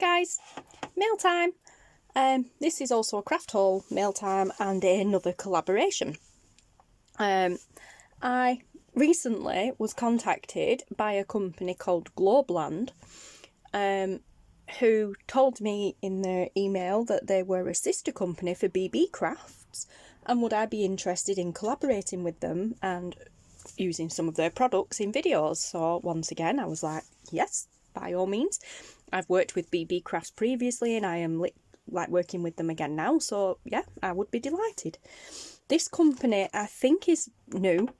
Hi guys, mail time. This is also a craft haul, mail time, and another collaboration. I recently was contacted by a company called Globeland, who told me in their email that they were a sister company for Beebeecrafts, and would I be interested in collaborating with them and using some of their products in videos. So once again, I was like, yes, by all means. I've worked with Beebeecrafts previously, and I am like working with them again now, so yeah, I would be delighted. This company, I think, is new.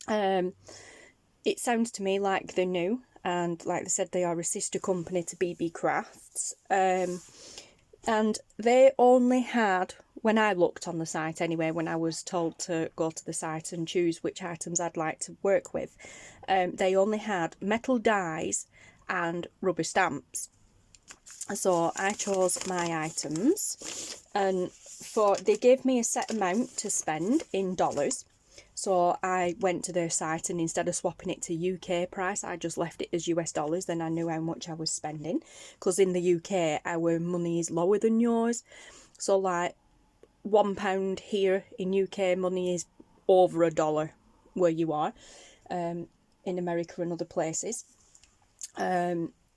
It sounds to me like they're new, and like they said, they are a sister company to Beebeecrafts. And they only had, when I looked on the site anyway, when I was told to go to the site and choose which items I'd like to work with, they only had metal dies and rubber stamps. So I chose my items, and they gave me a set amount to spend in dollars. So I went to their site, and instead of swapping it to UK price, I just left it as US dollars. Then I knew how much I was spending, because in the UK our money is lower than yours. So like £1 here in UK money is over $1 where you are, in America and other places.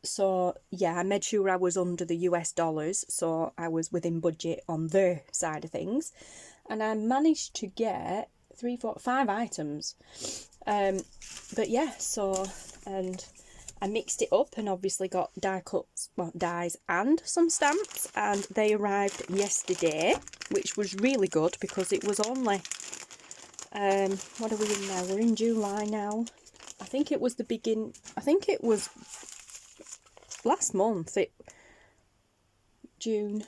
So yeah, I made sure I was under the US dollars, so I was within budget on their side of things, and I managed to get 3, 4, 5 items. But yeah, so, and I mixed it up and obviously got die cuts, well, dies and some stamps, and they arrived yesterday, which was really good because it was only what are we in now? We're in July now. I think it was last month, June.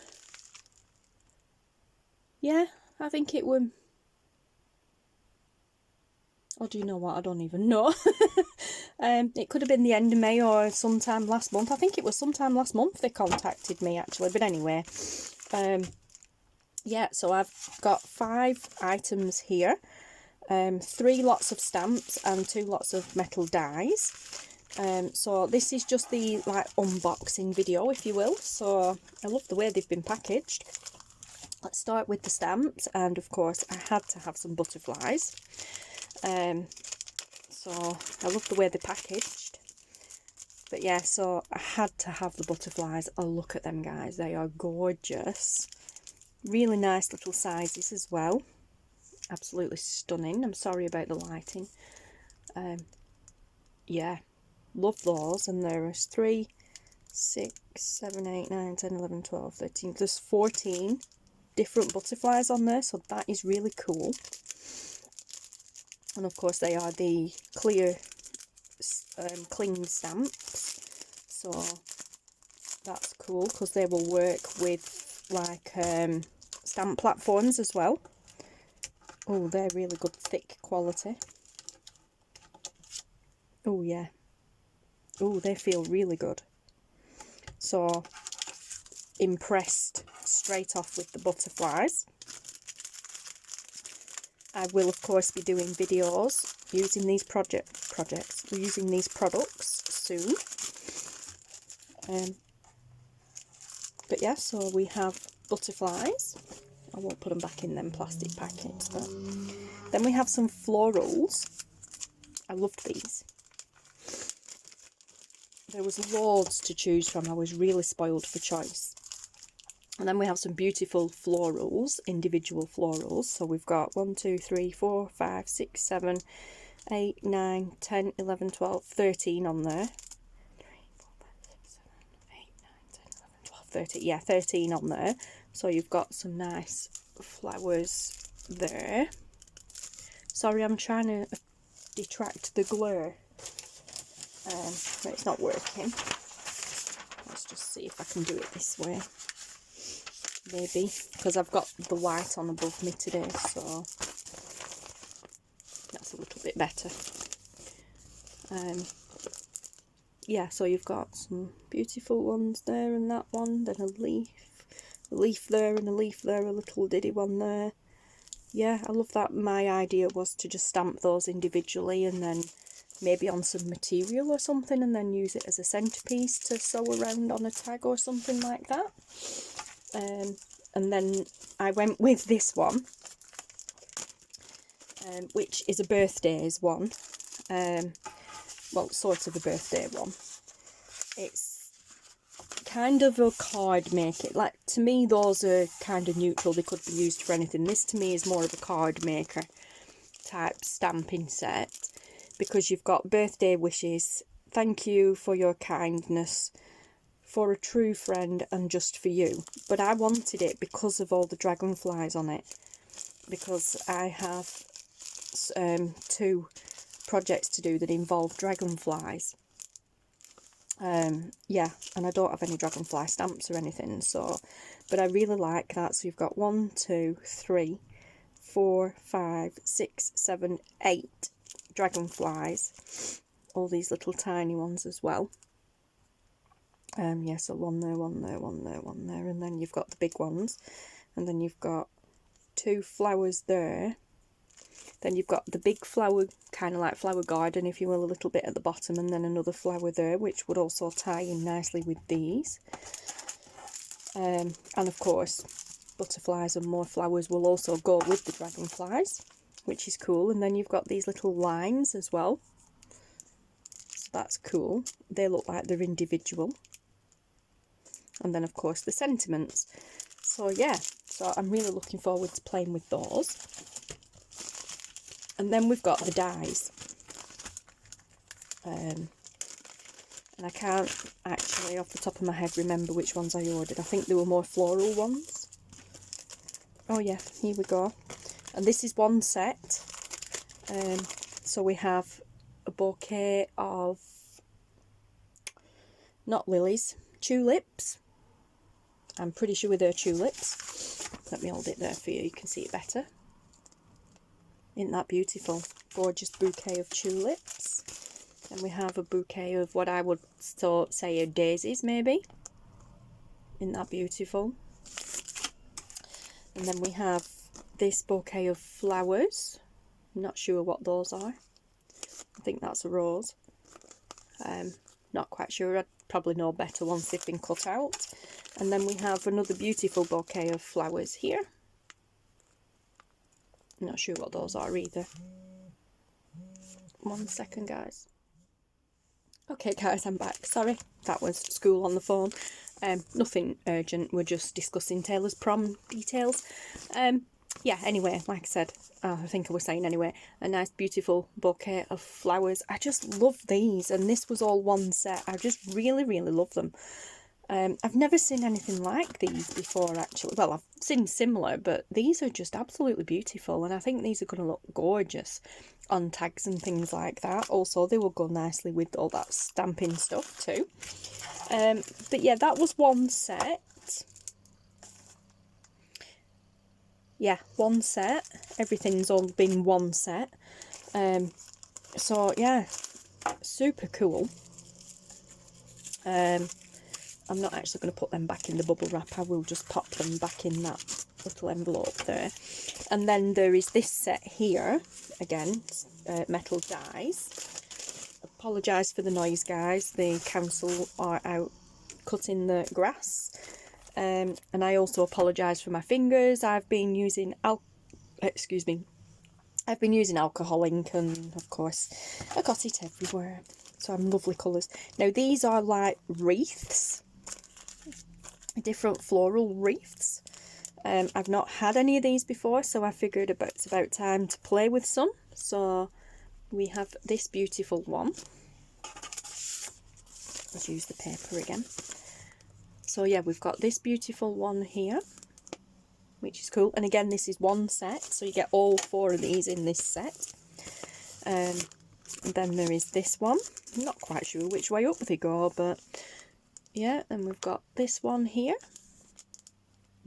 Yeah, I think it was. Oh, do you know what? I don't even know. It could have been the end of May or sometime last month. I think it was sometime last month they contacted me actually. But anyway, yeah. So I've got 5 items here, 3 lots of stamps and 2 lots of metal dies. So this is just the like unboxing video, if you will. So I love the way they've been packaged. Let's start with the stamps, and of course I had to have some butterflies. So I love the way they're packaged. But yeah, so I had to have the butterflies. Oh, look at them, guys. They are gorgeous. Really nice little sizes as well. Absolutely stunning. I'm sorry about the lighting. Yeah, love those. And there's 3, 6, 7, 8, 9, 10, 11, 12, 13. There's 14 different butterflies on there, so that is really cool. And of course they are the clear cling stamps, so that's cool because they will work with like stamp platforms as well. Oh, they're really good, thick quality. Oh yeah. Oh, they feel really good. So impressed straight off with the butterflies. I will of course be doing videos using these using these products soon. But yeah, so we have butterflies. I won't put them back in them plastic packets. But then we have some florals. I loved these. There was loads to choose from. I was really spoiled for choice. And then we have some beautiful florals, individual florals. So we've got 1, 2, 3, 4, 5, 6, 7, 8, 9, 10, 11, 12, 13 on there. 3, 4, 5, 6, 7, 8, 9, 10, 11, 12, 13. Yeah, 13 on there. So you've got some nice flowers there. Sorry, I'm trying to detract the glare. But it's not working. Let's just see if I can do it this way. Maybe, because I've got the light on above me today, so that's a little bit better. Yeah, so you've got some beautiful ones there and that one, then a leaf there and a leaf there, a little diddy one there. Yeah, I love that. My idea was to just stamp those individually and then maybe on some material or something, and then use it as a centerpiece to sew around on a tag or something like that. And then I went with this one, which is a birthdays one. Well, sort of a birthday one. It's kind of a card maker. Like, to me, those are kind of neutral. They could be used for anything. This, to me, is more of a card maker type stamping set, because you've got birthday wishes, thank you for your kindness, for a true friend, and just for you. But I wanted it because of all the dragonflies on it, because I have 2 projects to do that involve dragonflies. Yeah, and I don't have any dragonfly stamps or anything, so, but I really like that. So you've got 1, 2, 3, 4, 5, 6, 7, 8 dragonflies, all these little tiny ones as well. Yeah, so 1 there, 1 there, 1 there, 1 there, and then you've got the big ones, and then you've got 2 flowers there. Then you've got the big flower, kind of like flower garden, if you will, a little bit at the bottom, and then another flower there, which would also tie in nicely with these. And of course, butterflies and more flowers will also go with the dragonflies, which is cool. And then you've got these little lines as well. So that's cool. They look like they're individual. And then, of course, the sentiments. So, yeah. So I'm really looking forward to playing with those. And then we've got the dies. And I can't actually, off the top of my head, remember which ones I ordered. I think they were more floral ones. Oh yeah, here we go. And this is one set. So we have a bouquet of, not lilies, tulips. I'm pretty sure they're tulips. Let me hold it there for you, you can see it better. Isn't that beautiful? Gorgeous bouquet of tulips. And we have a bouquet of what I would say are daisies, maybe. Isn't that beautiful? And then we have this bouquet of flowers. I'm not sure what those are. I think that's a rose. Not quite sure. I'd probably know better once they've been cut out. And then we have another beautiful bouquet of flowers here. Not sure what those are either. 1 second, guys. Okay, guys, I'm back. Sorry, that was school on the phone. Nothing urgent. We're just discussing Taylor's prom details. Yeah, anyway, like I said, I think I was saying anyway, a nice, beautiful bouquet of flowers. I just love these, and this was all one set. I just really, really love them. I've never seen anything like these before, actually. Well, I've seen similar, but these are just absolutely beautiful, and I think these are going to look gorgeous on tags and things like that. Also, they will go nicely with all that stamping stuff too. But yeah, that was one set. Yeah, one set. Everything's all been one set. So yeah, super cool. I'm not actually going to put them back in the bubble wrap. I will just pop them back in that little envelope there. And then there is this set here, again, metal dies. Apologise for the noise, guys. The council are out cutting the grass. And I also apologise for my fingers. I've been using I've been using alcohol ink, and of course I got it everywhere. So I'm lovely colours. Now these are like wreaths, different floral wreaths. I've not had any of these before, so I figured it's about time to play with some. So we have this beautiful one. Let's use the paper again. So yeah, we've got this beautiful one here, which is cool. And again, this is one set, so you get all 4 of these in this set. And then there is this one. I'm not quite sure which way up they go, but yeah. And we've got this one here.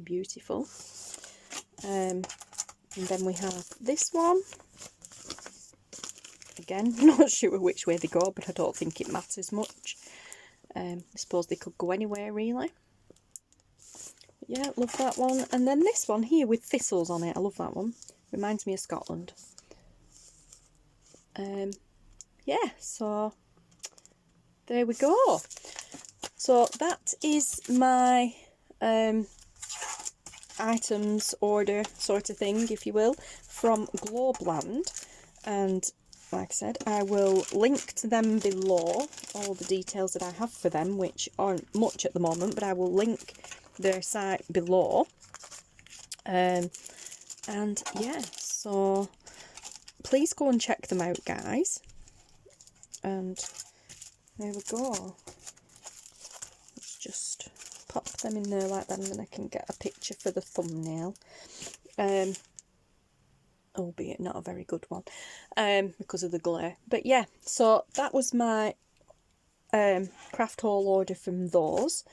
Beautiful. And then we have this one. Again, not sure which way they go, but I don't think it matters much. I suppose they could go anywhere, really. Yeah, love that one. And then this one here with thistles on it. I love that one. Reminds me of Scotland. yeah, so there we go. So that is my items order sort of thing, if you will, from Globeland. And like I said, I will link to them below, all the details that I have for them, which aren't much at the moment, but I will link their site below. And yeah, so please go and check them out, guys. And there we go. Let's just pop them in there like that, and then I can get a picture for the thumbnail. Albeit not a very good one, because of the glare. But yeah, so that was my craft haul order from those.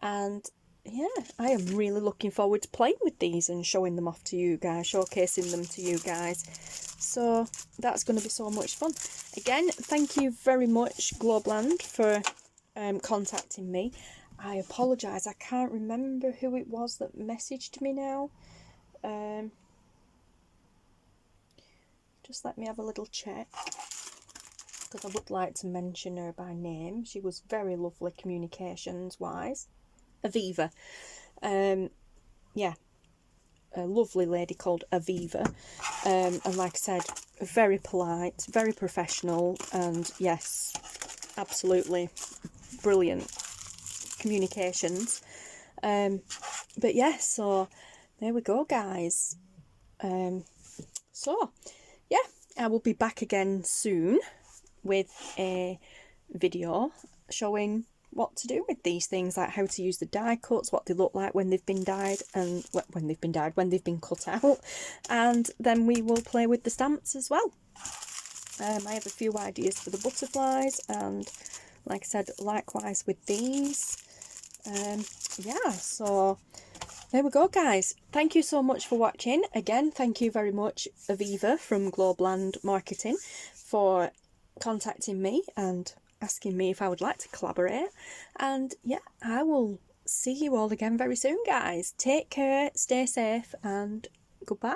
And yeah, I am really looking forward to playing with these and showing them off to you guys, showcasing them to you guys. So that's going to be so much fun. Again, thank you very much, Globeland, for contacting me. I apologise, I can't remember who it was that messaged me now. Just let me have a little check, because I would like to mention her by name. She was very lovely communications wise. Aviva. Yeah, a lovely lady called Aviva. And like I said, very polite, very professional, and yes, absolutely brilliant communications. But yeah, so there we go, guys. So yeah, I will be back again soon with a video showing what to do with these things, like how to use the die cuts, what they look like when they've been dyed, and when they've been cut out, and then we will play with the stamps as well. I have a few ideas for the butterflies, and like I said, likewise with these. Yeah, so there we go, guys. Thank you so much for watching. Again, thank you very much, Aviva from Globeland Marketing, for contacting me and asking me if I would like to collaborate. And yeah, I will see you all again very soon, guys. Take care, stay safe, and goodbye.